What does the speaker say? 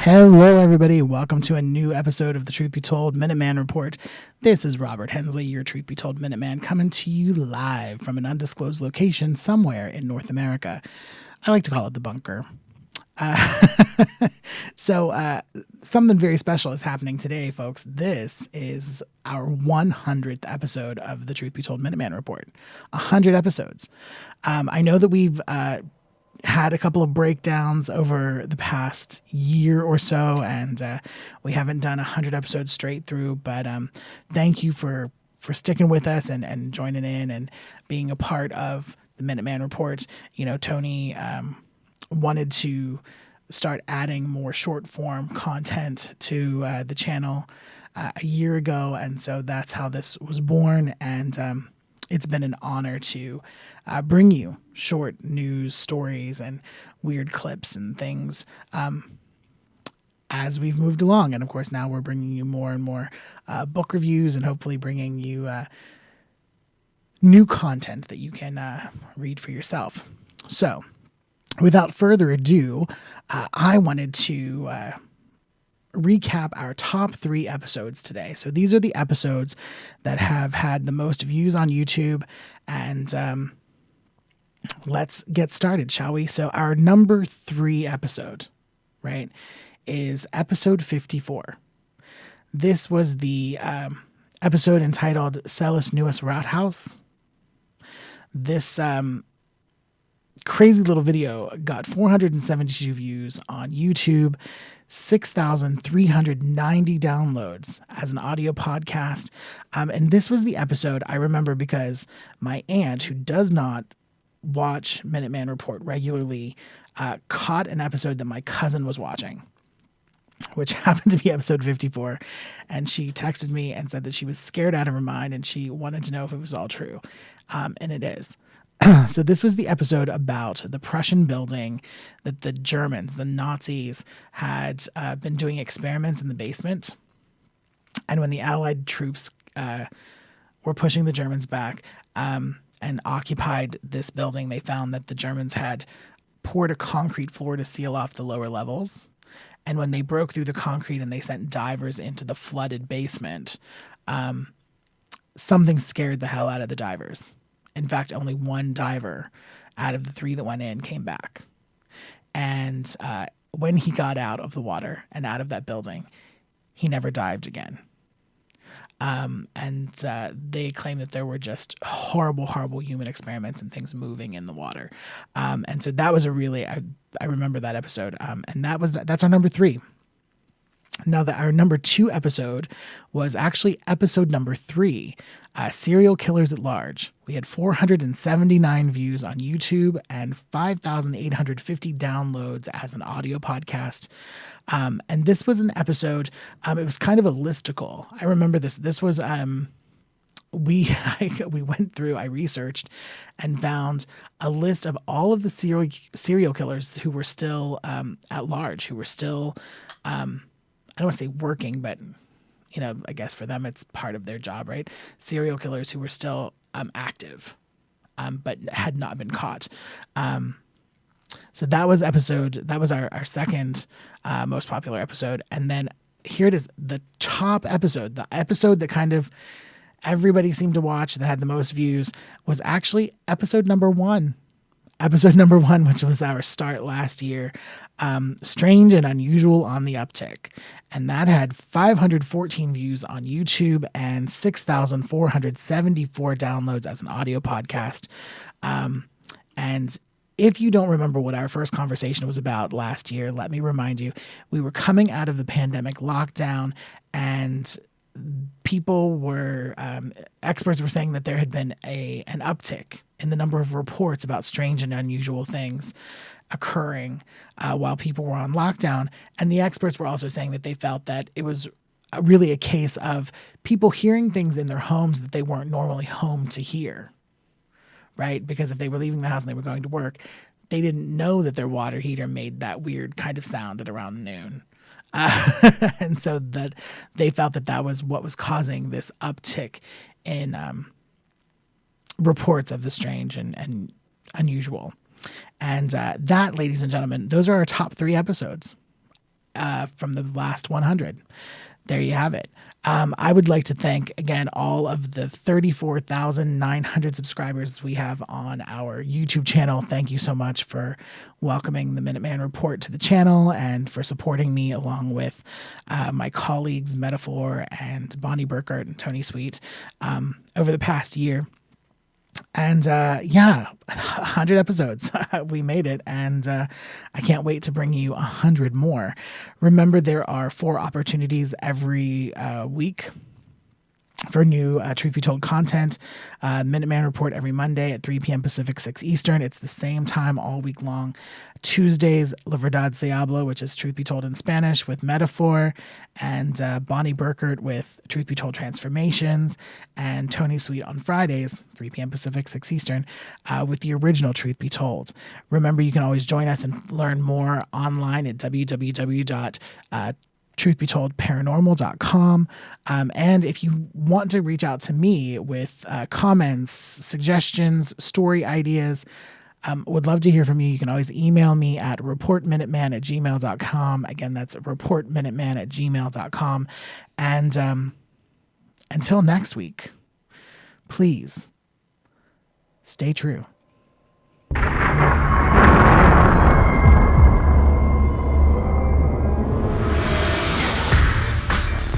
Hello, everybody. Welcome to a new episode of the Truth Be Told Minuteman Report. This is Robert Hensley, your Truth Be Told Minuteman, coming to you live from an undisclosed location somewhere in North America. I like to call it the bunker. So something very special is happening today, folks. This is our 100th episode of the Truth Be Told Minuteman Report. 100 episodes. I know that we've had a couple of breakdowns over the past year or so, and we haven't done 100 episodes straight through, but thank you for sticking with us and joining in and being a part of the Minuteman Report. You know, Tony wanted to start adding more short form content to the channel a year ago, and so that's how this was born. And it's been an honor to bring you short news stories and weird clips and things as we've moved along. And of course, now we're bringing you more and more book reviews and hopefully bringing you new content that you can read for yourself. So without further ado, I wanted to recap our top 3 episodes today. So these are the episodes that have had the most views on YouTube, and let's get started, shall we? So our number 3 episode, right, is episode 54. This was the episode entitled Celis Nuus Rathaus. This crazy little video got 472 views on YouTube, 6,390 downloads as an audio podcast. And this was the episode I remember because my aunt, who does not watch Minuteman Report regularly, caught an episode that my cousin was watching, which happened to be episode 54. And she texted me and said that she was scared out of her mind and she wanted to know if it was all true. And it is. So this was the episode about the Prussian building that the Germans, the Nazis, had been doing experiments in the basement. And when the Allied troops were pushing the Germans back and occupied this building, they found that the Germans had poured a concrete floor to seal off the lower levels. And when they broke through the concrete and they sent divers into the flooded basement, something scared the hell out of the divers. In fact, only one diver out of the 3 that went in came back. And when he got out of the water and out of that building, he never dived again. And they claim that there were just horrible, horrible human experiments and things moving in the water. And so that was a really, I remember that episode. And that's our number 3. Now, our number 2 episode was actually episode number 3, Serial Killers at Large. We had 479 views on YouTube and 5,850 downloads as an audio podcast. And this was an episode, it was kind of a listicle. I remember this. This was, we went through, I researched and found a list of all of the serial killers who were still at large, who were still, I don't want to say working, but, you know, I guess for them it's part of their job, right? Serial killers who were still active, but had not been caught. So that was our second most popular episode. And then here it is, the top episode, the episode that kind of everybody seemed to watch that had the most views was actually episode number 1. Episode number 1, which was our start last year, Strange and Unusual on the Uptick. And that had 514 views on YouTube and 6,474 downloads as an audio podcast. And if you don't remember what our first conversation was about last year, let me remind you, we were coming out of the pandemic lockdown, and people were, experts were saying that there had been an uptick in the number of reports about strange and unusual things occurring while people were on lockdown. And the experts were also saying that they felt that it was really a case of people hearing things in their homes that they weren't normally home to hear, right? Because if they were leaving the house and they were going to work, they didn't know that their water heater made that weird kind of sound at around noon. And so that they felt that was what was causing this uptick in reports of the strange and unusual. And that, ladies and gentlemen, those are our top 3 episodes. from the last 100. There you have it. I would like to thank, again, all of the 34,900 subscribers we have on our YouTube channel. Thank you so much for welcoming the Minuteman Report to the channel and for supporting me along with my colleagues, Metaphor and Bonnie Burkert and Tony Sweet, over the past year. And 100 episodes. We made it, and I can't wait to bring you 100 more. Remember, there are 4 opportunities every week for new Truth Be Told content. Minuteman Report every Monday at 3 p.m. Pacific, 6 Eastern. It's the same time all week long. Tuesdays, Verdad Se Habla, which is Truth Be Told in Spanish with Metaphor, and Bonnie Burkert with Truth Be Told Transformations, and Tony Sweet on Fridays, 3 p.m. Pacific, 6 Eastern, with the original Truth Be Told. Remember, you can always join us and learn more online at www.truthbetoldparanormal.com. And if you want to reach out to me with comments, suggestions, story ideas, would love to hear from you. You can always email me at reportminuteman@gmail.com. Again, that's reportminuteman@gmail.com. And until next week, please stay true.